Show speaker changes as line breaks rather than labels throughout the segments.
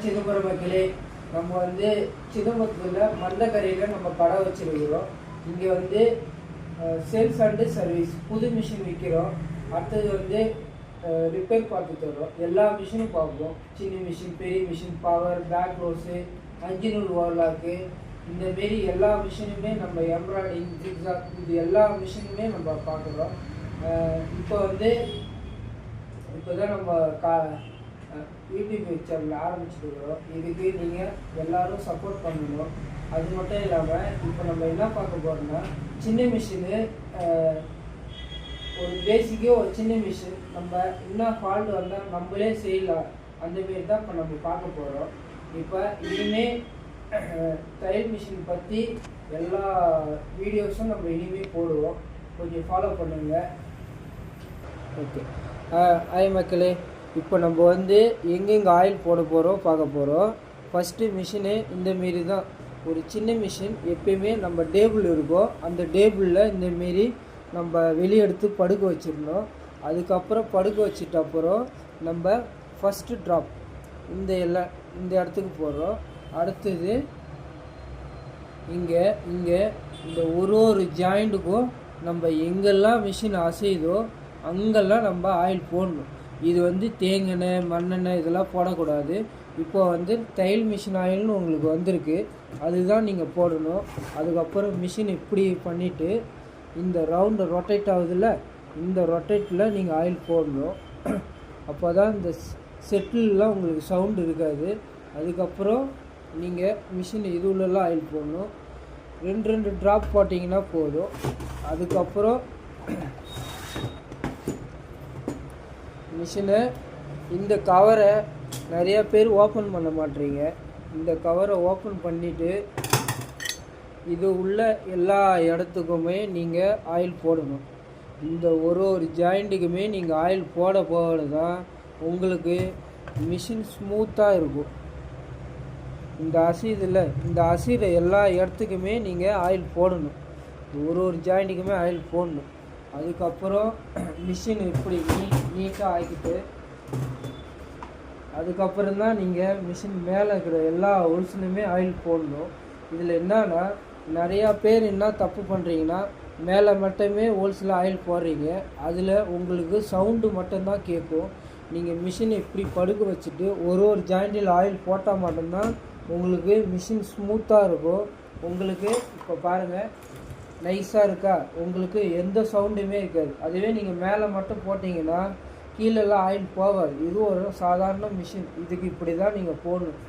சிதம்பரம் மக்களே, நம்ம வந்து சிதம்பரத்தில் மந்தக்கரையில் நம்ம கடை வச்சுருக்கிறோம். இங்கே வந்து சேல்ஸ் அண்டு சர்வீஸ் புது மிஷின் விற்கிறோம். அடுத்தது வந்து ரிப்பேர் பார்த்து தரோம். எல்லா மிஷினும் பார்ப்போம். சின்ன மிஷின், பெரிய மிஷின், பவர், பேக் க்ளோஸு, 5 நூல் ஓவர்லாக்கு, இந்தமாரி எல்லா மிஷினுமே நம்ம எம்ப்ராய்டிங், ஜிக்ஸாக், இது எல்லா மிஷினுமே நம்ம பார்க்குறோம். இப்போ தான் நம்ம யூடியூப் சேனல் ஆரம்பிச்சுருக்கிறோம். இதுக்கு நீங்கள் எல்லோரும் சப்போர்ட் பண்ணணும். அது மட்டும் இல்லாமல் இப்போ நம்ம என்ன பார்க்க போகிறோம்னா, சின்ன மிஷினு ஒரு பேசிக்கே ஒரு சின்ன மிஷின் நம்ம என்ன ஃபால்ட் வந்தால் நம்மளே செய்யலாம். அந்தமாரி தான் இப்போ நம்ம பார்க்க போகிறோம். இப்போ இனிமேல் தையல் மிஷின் பற்றி எல்லா வீடியோஸும் நம்ம இனிமேல் போடுவோம். கொஞ்சம் ஃபாலோ பண்ணுங்கள். ஓகே, ஹாய் மக்களே. இப்போ நம்ம வந்து எங்கெங்கே ஆயில் போட போகிறோம் பார்க்க போகிறோம். ஃபஸ்ட்டு மிஷினு இந்தமாரி தான். ஒரு சின்ன மிஷின் எப்பயுமே நம்ம டேபிள் இருக்கும். அந்த டேபிளில் இந்தமாரி நம்ம வெளியே எடுத்து படுக்க வச்சிடணும். அதுக்கப்புறம் படுக்க வச்சிட்ட அப்புறம் நம்ம ஃபஸ்ட்டு ட்ராப் இந்த இடத்துக்கு போடுறோம். அடுத்தது இங்கே இந்த ஒரு ஜாயிண்ட்டுக்கும் நம்ம எங்கெல்லாம் மிஷின் அசையுதோ அங்கெல்லாம் நம்ம ஆயில் போடணும். இது வந்து தேங்காய், மண்ணெண்ணெய் இதெல்லாம் போடக்கூடாது. இப்போ வந்து தையல் மிஷின் ஆயில்னு உங்களுக்கு வந்திருக்கு, அதுதான் நீங்கள் போடணும். அதுக்கப்புறம் மிஷின் இப்படி பண்ணிவிட்டு இந்த ரவுண்டு ரொட்டேட் ஆகுதுல்ல, இந்த ரொட்டேட்டில் நீங்கள் ஆயில் போடணும். அப்போ தான் இந்த செட்டிலெலாம் உங்களுக்கு சவுண்டு இருக்காது. அதுக்கப்புறம் நீங்கள் மிஷின் இதுலலாம் ஆயில் போடணும். 2 ட்ராப் போட்டிங்கன்னா போதும். அதுக்கப்புறம் மிஷினை இந்த கவரை நிறையா பேர் ஓப்பன் பண்ண மாட்டீங்க. இந்த கவரை ஓப்பன் பண்ணிவிட்டு இது உள்ள எல்லா இடத்துக்குமே நீங்கள் ஆயில் போடணும். இந்த ஒரு ஜாயிண்ட்டுக்குமே நீங்கள் ஆயில் போட தான் உங்களுக்கு மிஷின் ஸ்மூத்தாக இருக்கும். இந்த அசைகிற எல்லா இடத்துக்குமே நீங்கள் ஆயில் போடணும். ஒரு ஜாயிண்ட்டுக்குமே ஆயில் போடணும். அதுக்கப்புறம் மிஷின் இப்படி நீட்டாக ஆக்கிட்டு அதுக்கப்புறம் தான் நீங்கள் மிஷின் மேலே இருக்கிற எல்லா ஹோல்ஸ்லையுமே ஆயில் போடணும். இதில் என்னன்னா நிறையா பேர் என்ன தப்பு பண்ணுறீங்கன்னா, மேலே மட்டுமே ஹோல்ஸில் ஆயில் போடுறீங்க. அதில் உங்களுக்கு சவுண்டு மட்டும்தான் கேட்கும். நீங்கள் மிஷினை இப்படி படுக்க வச்சுட்டு ஒரு ஜாயிண்டில் ஆயில் போட்டால் மட்டும்தான் உங்களுக்கு மிஷின் ஸ்மூத்தாக இருக்கும். உங்களுக்கு இப்போ பாருங்கள், நைஸாக இருக்கா, உங்களுக்கு எந்த சவுண்டுமே இருக்காது. அதுவே நீங்கள் மேலே மட்டும் போட்டிங்கன்னா கீழெல்லாம் ஆயில் போகாது. இது ஒரு சாதாரண மிஷின். இதுக்கு இப்படி தான் நீங்கள் போடணும்.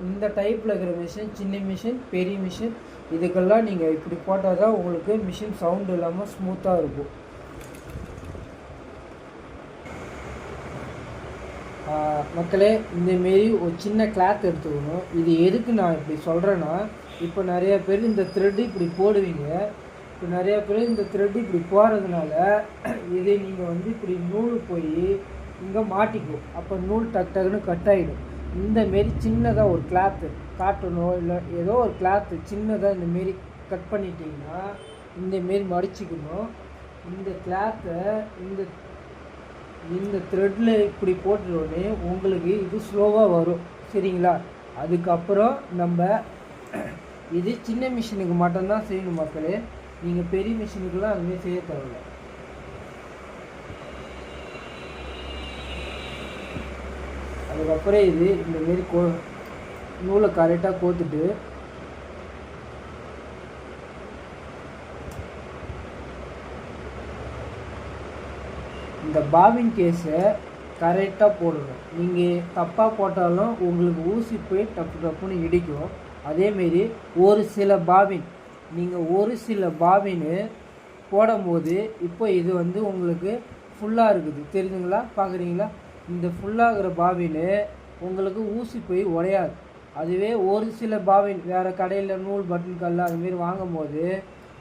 இந்த டைப்பில் இருக்கிற மிஷின், சின்ன மிஷின், பெரிய மிஷின், இதுக்கெல்லாம் நீங்கள் இப்படி போட்டால் தான் உங்களுக்கு மிஷின் சவுண்டு இல்லாமல் ஸ்மூத்தாக இருக்கும். மக்களே, இந்தமாரி ஒரு சின்ன கிளாத் எடுத்துக்கணும். இது எதுக்கு நான் இப்படி சொல்கிறேன்னா, இப்போ நிறையா பேர் இந்த த்ரெட்டு இப்படி போடுவீங்க. இப்போ நிறையா பேர் இந்த த்ரெட்டு இப்படி போடுறதுனால இதை நீங்கள் வந்து இப்படி நூல் போய் இங்கே மாட்டிக்கும். அப்போ நூல் டக்குன்னு கட் ஆகிடும். இந்தமாரி சின்னதாக ஒரு கிளாத்து காட்டணும், இல்லை ஏதோ ஒரு கிளாத்து சின்னதாக இந்தமாரி கட் பண்ணிட்டீங்கன்னா இந்தமாரி மடிச்சிக்கணும். இந்த கிளாத்தை இந்த த்ரெட்டில் இப்படி போட்டுட்டோடனே உங்களுக்கு இது ஸ்லோவாக வரும். சரிங்களா? அதுக்கப்புறம் நம்ம இது சின்ன மிஷினுக்கு மட்டும்தான் செய்யணும் மக்களே. நீங்கள் பெரிய மிஷினுக்கெல்லாம் அதுமாரி செய்ய தேவையில்லை. அதுக்கப்புறம் இது இந்தமாரி நூலை கரெக்டாக கோத்துட்டு இந்த பாபின் கேஸை கரெக்டாக போடணும். நீங்கள் தப்பாக போட்டாலும் உங்களுக்கு ஊசி போய் டப்புன்னு இடிக்கும். அதேமாரி ஒரு சில பாபின் போடும்போது இப்போ இது வந்து உங்களுக்கு ஃபுல்லாக இருக்குது, தெரியுதுங்களா? பார்க்குறீங்களா? இந்த ஃபுல்லாகிற பாபின் உங்களுக்கு ஊசி போய் உடையாது. அதுவே ஒரு சில பாபின் வேறு கடையில் நூல் பட்டன் கல் அதுமாரி வாங்கும்போது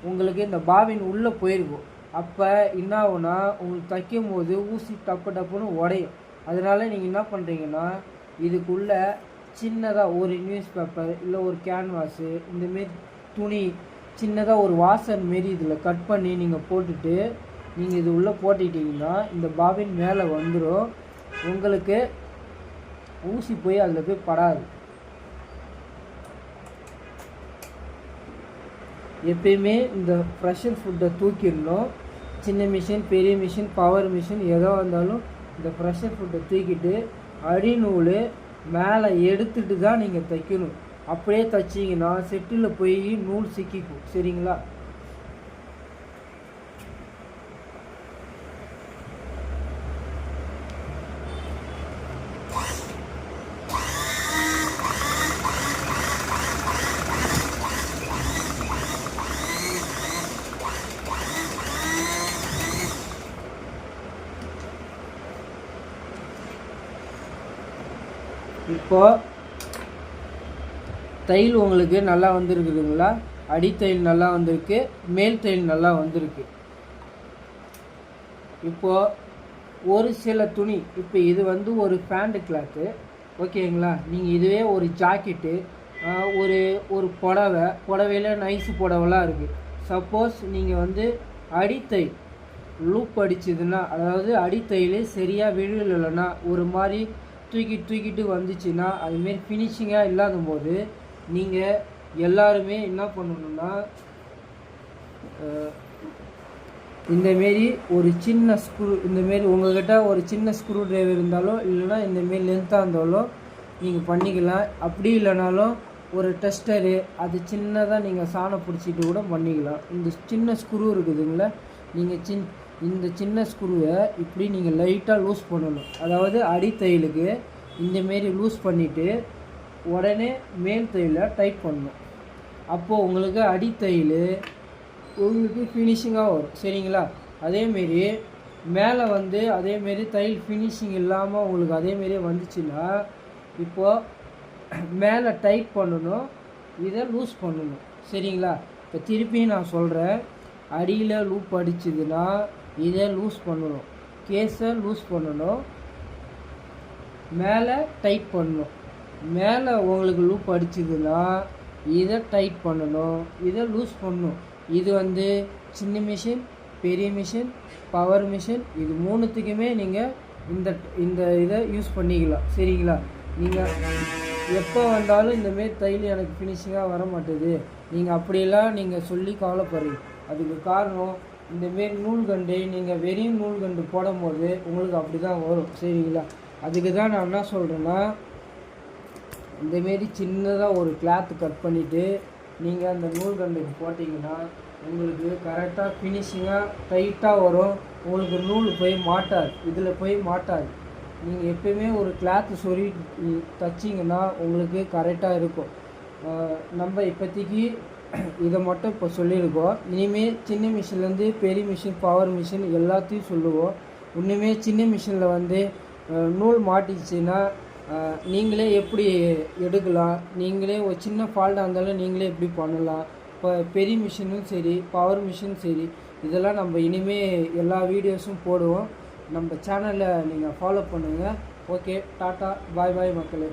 உங்களுக்கு இந்த பாபின் உள்ளே போயிருக்கும். அப்போ என்ன ஆகுனா, உங்களுக்கு தைக்கும் போது ஊசி டப்புன்னு உடையும். அதனால் நீங்கள் என்ன பண்ணுறீங்கன்னா, இதுக்குள்ளே சின்னதாக ஒரு நியூஸ் பேப்பர் இல்லை ஒரு கேன்வாஸு, இந்தமாரி துணி சின்னதாக ஒரு வாசர் மாரி இதில் கட் பண்ணி நீங்கள் போட்டுட்டு நீங்கள் இது உள்ளே போட்டுக்கிட்டிங்கன்னா இந்த பாபின் மேலே வந்துடும். உங்களுக்கு ஊசி போய் அதில் போய் படாது. எப்பயுமே இந்த ப்ரெஷர் ஃபுட்டை தூக்கிடணும். சின்ன மிஷின், பெரிய மிஷின், பவர் மிஷின் எதோ இருந்தாலும் இந்த ப்ரெஷர் ஃபுட்டை தூக்கிட்டு அடிநூல் மேலே எடுத்துட்டு தான் நீங்கள் தைக்கணும். அப்படியே தைச்சிங்கன்னா செட்டில் போய் நூல் சிக்கிக்கும். சரிங்களா? இப்போ தையல் உங்களுக்கு நல்லா வந்திருக்குதுங்களா? அடித்தையல் நல்லா வந்திருக்கு, மேல் தையல் நல்லா வந்திருக்கு. இப்போது ஒரு சில துணி, இப்போ இது வந்து ஒரு பேண்ட் கிளாத்து, ஓகேங்களா? நீங்கள் இதுவே ஒரு ஜாக்கெட்டு, ஒரு புடவையில் நைஸு புடவைலாம் இருக்குது. சப்போஸ் நீங்கள் வந்து அடித்தையல் லூப் அடிச்சதுன்னா, அதாவது அடித்தையிலே சரியாக விழுலைன்னா ஒரு மாதிரி தூக்கிட்டு வந்துச்சுன்னா, அதுமாரி ஃபினிஷிங்காக இல்லாத போது நீங்கள் எல்லாருமே என்ன பண்ணணுன்னா, இந்தமாரி ஒரு சின்ன ஸ்க்ரூ, இந்தமாரி உங்கள்கிட்ட ஒரு சின்ன ஸ்க்ரூ ட்ரைவர் இருந்தாலோ இல்லைன்னா இந்தமாரி லென்த்தாக இருந்தாலும் நீங்கள் பண்ணிக்கலாம். அப்படி இல்லைனாலும் ஒரு டெஸ்டரு, அது சின்னதாக நீங்கள் சாணம் பிடிச்சிட்டு கூட பண்ணிக்கலாம். இந்த சின்ன ஸ்க்ரூ இருக்குதுங்களா, நீங்கள் இந்த சின்ன ஸ்க்ரூவை இப்படி நீங்கள் லைட்டாக லூஸ் பண்ணணும். அதாவது அடித்தையலுக்கு இந்தமாரி லூஸ் பண்ணிவிட்டு உடனே மேல் தையலை டைட் பண்ணணும். அப்போது உங்களுக்கு அடித்தையல் உங்களுக்கு ஃபினிஷிங்காக வரும். சரிங்களா? அதேமாரி மேலே வந்து அதேமாரி தையல் ஃபினிஷிங் இல்லாமல் உங்களுக்கு அதேமாரியே வந்துச்சுன்னா, இப்போது மேலே டைட் பண்ணணும், இதை லூஸ் பண்ணணும். சரிங்களா? இப்போ திருப்பியும் நான் சொல்கிறேன், அடியில் லூப் அடிச்சதுன்னா இதை லூஸ் பண்ணணும், கேஸை லூஸ் பண்ணணும், மேலே டைட் பண்ணணும். மேலே உங்களுக்கு லூப் அடிச்சதுன்னா இதை டைட் பண்ணணும், இதை லூஸ் பண்ணணும். இது வந்து சின்ன மிஷின், பெரிய மிஷின், பவர் மிஷின், இது மூணுத்துக்குமே நீங்கள் இந்த இதை யூஸ் பண்ணிக்கலாம். சரிங்களா? நீங்கள் எப்போ வந்தாலும் இந்தமாரி தையல் எனக்கு ஃபினிஷிங்காக வர மாட்டேது, நீங்கள் அப்படியெல்லாம் நீங்கள் சொல்லி கவலைப்படுறீங்க. அதுக்கு காரணம், இந்தமாரி நூல்கண்டு நீங்கள் வெறும் நூல்கண்டு போடும்போது உங்களுக்கு அப்படி தான் வரும். சரிங்களா? அதுக்கு தான் நான் என்ன சொல்கிறேன்னா, இந்தமாரி சின்னதாக ஒரு கிளாத்து கட் பண்ணிவிட்டு நீங்கள் அந்த நூல்கண்டுக்கு போட்டிங்கன்னா உங்களுக்கு கரெக்டாக ஃபினிஷிங்காக டைட்டாக வரும். உங்களுக்கு நூல் போய் மாட்டாது, இதில் போய் மாட்டாது. நீங்கள் எப்போயுமே ஒரு கிளாத்து சொறி தைச்சிங்கன்னா உங்களுக்கு கரெக்டாக இருக்கும். நம்ம இப்போதைக்கு இதை மட்டும் இப்போ சொல்லியிருக்கோம். இனிமேல் சின்ன மிஷின்லேருந்து பெரிய மிஷின், பவர் மிஷின் எல்லாத்தையும் சொல்லுவோம். இன்னுமே சின்ன மிஷினில் வந்து நூல் மாட்டிச்சுன்னா நீங்களே எப்படி எடுக்கலாம், நீங்களே ஒரு சின்ன ஃபால்ட்டாக இருந்தாலும் நீங்களே எப்படி பண்ணலாம். இப்போ பெரிய மிஷினும் சரி, பவர் மிஷினும் சரி, இதெல்லாம் நம்ம இனிமேல் எல்லா வீடியோஸும் போடுவோம். நம்ம சேனலை நீங்கள் ஃபாலோ பண்ணுங்கள். ஓகே, டாட்டா, பாய் மக்களே.